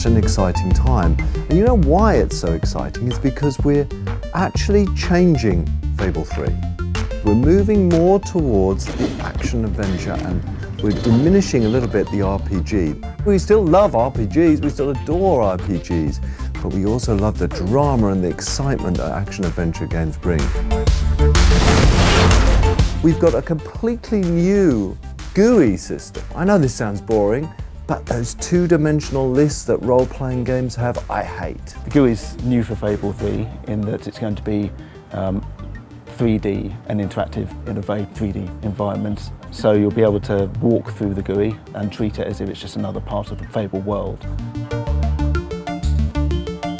such an exciting time. And you know why it's so exciting? It's because we're actually changing Fable 3. We're moving more towards the action-adventure and we're diminishing a little bit the RPG. We still love RPGs, we still adore RPGs, but we also love the drama and the excitement that action-adventure games bring. We've got a completely new GUI system. I know this sounds boring, but those two-dimensional lists that role-playing games have, I hate. The GUI is new for Fable 3 in that it's going to be 3D and interactive in a very 3D environment. So you'll be able to walk through the GUI and treat it as if it's just another part of the Fable world.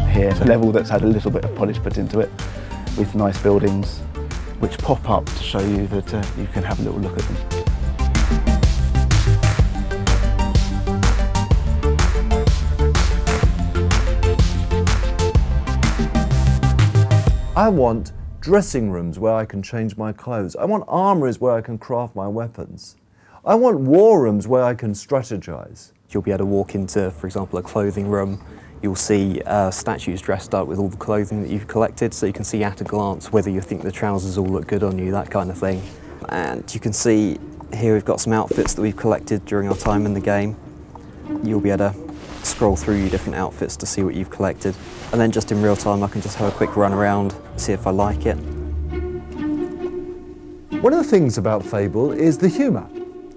Here's a level that's had a little bit of polish put into it with nice buildings which pop up to show you that you can have a little look at them. I want dressing rooms where I can change my clothes. I want armories where I can craft my weapons. I want war rooms where I can strategize. You'll be able to walk into, for example, a clothing room. You'll see statues dressed up with all the clothing that you've collected, so you can see at a glance whether you think the trousers all look good on you, that kind of thing. And you can see here we've got some outfits that we've collected during our time in the game. You'll be able to scroll through your different outfits to see what you've collected. And then just in real time I can just have a quick run around, see if I like it. One of the things about Fable is the humour.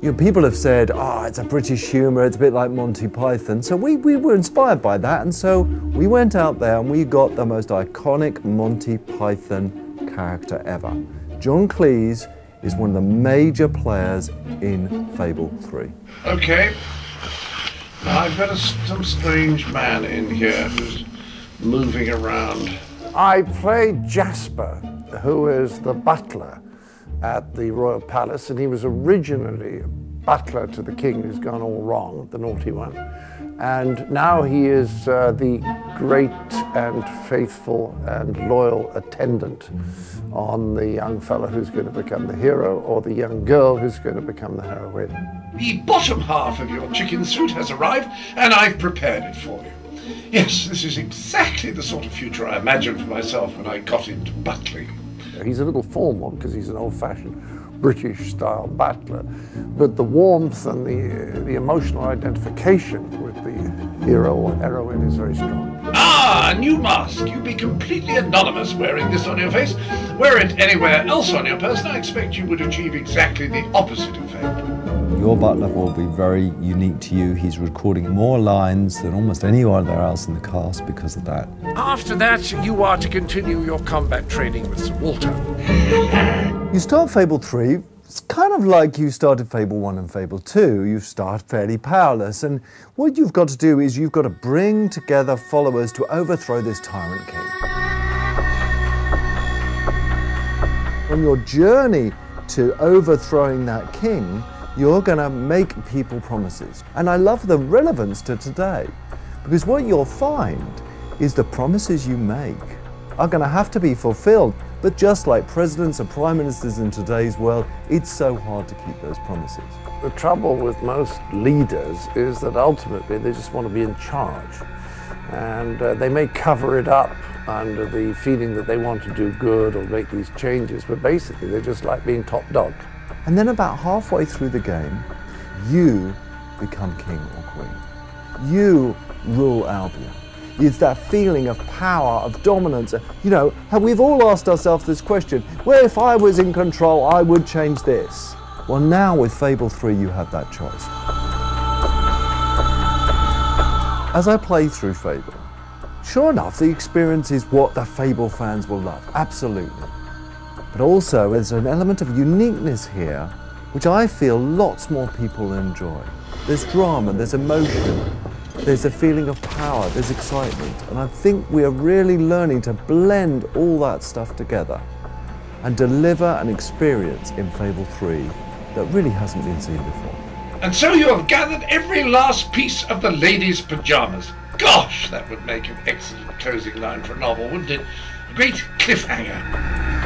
You know, people have said, oh, it's a British humour, it's a bit like Monty Python. So we were inspired by that, and so we went out there and we got the most iconic Monty Python character ever. John Cleese is one of the major players in Fable 3. Okay. Now I've got some strange man in here who's moving around. I played Jasper, who is the butler at the Royal Palace, and he was originally butler to the king who's gone all wrong, the naughty one. And now he is the great and faithful and loyal attendant on the young fellow who's going to become the hero, or the young girl who's going to become the heroine. The bottom half of your chicken suit has arrived, and I've prepared it for you. Yes, this is exactly the sort of future I imagined for myself when I got into butling. He's a little formal because he's an old-fashioned British-style butler, but the warmth and the emotional identification with the hero or heroine is very strong. Ah, a new mask. You'd be completely anonymous wearing this on your face. Wear it anywhere else on your person, I expect you would achieve exactly the opposite effect. Your butler will be very unique to you. He's recording more lines than almost anyone else in the cast because of that. After that, you are to continue your combat training with Sir Walter. You start Fable 3, it's kind of like you started Fable 1 and Fable 2. You start fairly powerless, and what you've got to do is you've got to bring together followers to overthrow this tyrant king. On your journey to overthrowing that king, you're going to make people promises. And I love the relevance to today, because what you'll find is the promises you make are going to have to be fulfilled. But just like presidents and prime ministers in today's world, it's so hard to keep those promises. The trouble with most leaders is that ultimately they just want to be in charge. And they may cover it up under the feeling that they want to do good or make these changes, but basically they just like being top dog. And then about halfway through the game, you become king or queen. You rule Albion. It's that feeling of power, of dominance. You know, we've all asked ourselves this question, well, if I was in control, I would change this. Well, now with Fable 3, you have that choice. As I play through Fable, sure enough, the experience is what the Fable fans will love, absolutely. But also, there's an element of uniqueness here, which I feel lots more people enjoy. There's drama, there's emotion, there's a feeling of power, there's excitement, and I think we are really learning to blend all that stuff together and deliver an experience in Fable 3 that really hasn't been seen before. And so you have gathered every last piece of the lady's pyjamas. Gosh, that would make an excellent closing line for a novel, wouldn't it? A great cliffhanger.